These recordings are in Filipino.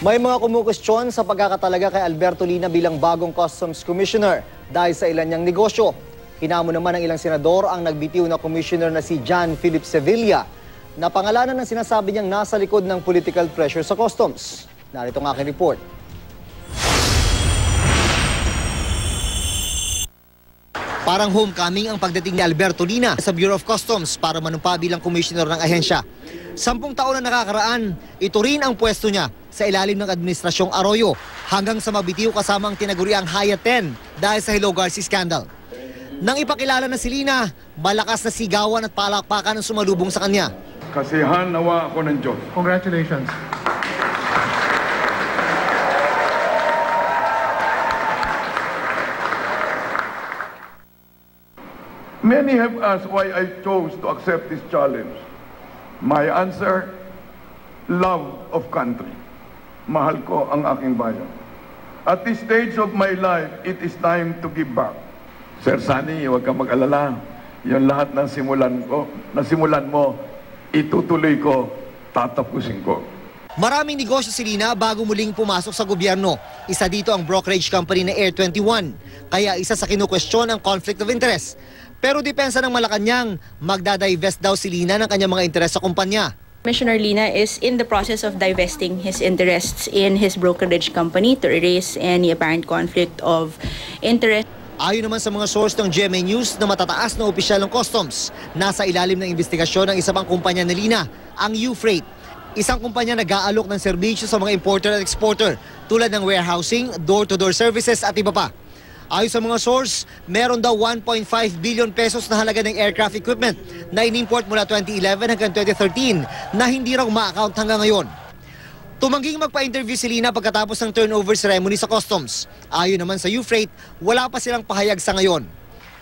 May mga kumukwestiyon sa pagkakatalaga kay Alberto Lina bilang bagong Customs Commissioner dahil sa ilan niyang negosyo. Hinamo naman ng ilang senador ang nagbitiw na commissioner na si John Philip Sevilla na pangalanan ng sinasabi niyang nasa likod ng political pressure sa customs. Narito ang aking report. Parang homecoming ang pagdating ni Alberto Lina sa Bureau of Customs para manumpa bilang commissioner ng ahensya. 10 taon na nakakaraan, ito rin ang pwesto niya sa ilalim ng Administrasyong Arroyo hanggang sa mabitiw kasama ang tinaguriang Haya 10 dahil sa Hello Garci scandal. Nang ipakilala na si Lina, malakas na sigawan at palakpakan ang sumalubong sa kanya. Kasihan nawa ako ng Diyos. Congratulations. Many have asked why I chose to accept this challenge. My answer, love of country. Mahal ko ang aking bayan. At this stage of my life, it is time to give back. Sir Sunny, huwag kang mag-alala. Yung lahat ng simulan mo, itutuloy ko, tatapusin ko. Maraming negosyo si Lina bago muling pumasok sa gobyerno. Isa dito ang brokerage company na Air 21. Kaya isa sa kinukwestiyon ang conflict of interest. Pero depensa ng Malacanang, magdadivest daw si Lina ng kanyang mga interes sa kumpanya. Commissioner Lina is in the process of divesting his interests in his brokerage company to erase any apparent conflict of interest. Ayon naman sa mga source ng GMA News na matataas na opisyal ng customs, nasa ilalim ng investigasyon ng isa pang kumpanya ni Lina, ang U-Freight. Isang kumpanya nag-aalok ng serbisyo sa mga importer at exporter tulad ng warehousing, door-to-door services at iba pa. Ayon sa mga source, meron daw 1.5 billion pesos na halaga ng aircraft equipment na inimport mula 2011 hanggang 2013 na hindi raw ma-account hanggang ngayon. Tumangging magpa-interview si Lina pagkatapos ng turnover ceremony sa customs. Ayon naman sa U-Freight, wala pa silang pahayag sa ngayon.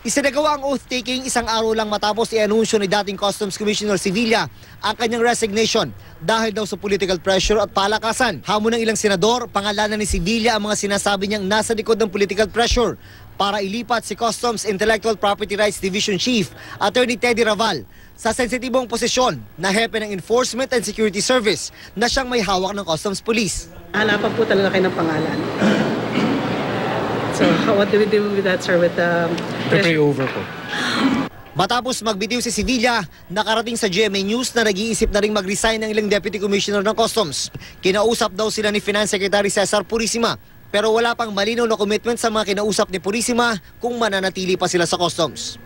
Isinagawa ang oath-taking isang araw lang matapos i-anunsyo ni dating Customs Commissioner Sevilla ang kanyang resignation dahil daw sa political pressure at palakasan. Hamon ng ilang senador, pangalanan ni Sevilla ang mga sinasabi niyang nasa likod ng political pressure para ilipat si Customs Intellectual Property Rights Division Chief, Attorney Teddy Raval, sa sensitibong posisyon na hepe ng Enforcement and Security Service na siyang may hawak ng Customs Police. Hanapan po talaga kayo ng pangalan. So, what do we do with that, sir? With Pray over po. Matapos magbitiw si Sevilla, nakarating sa GMA News na nag-iisip na rin mag-resign ng ilang Deputy Commissioner ng Customs. Kinausap daw sila ni Finance Secretary Cesar Purisima, pero wala pang malinaw na commitment sa mga kinausap ni Purisima kung mananatili pa sila sa Customs.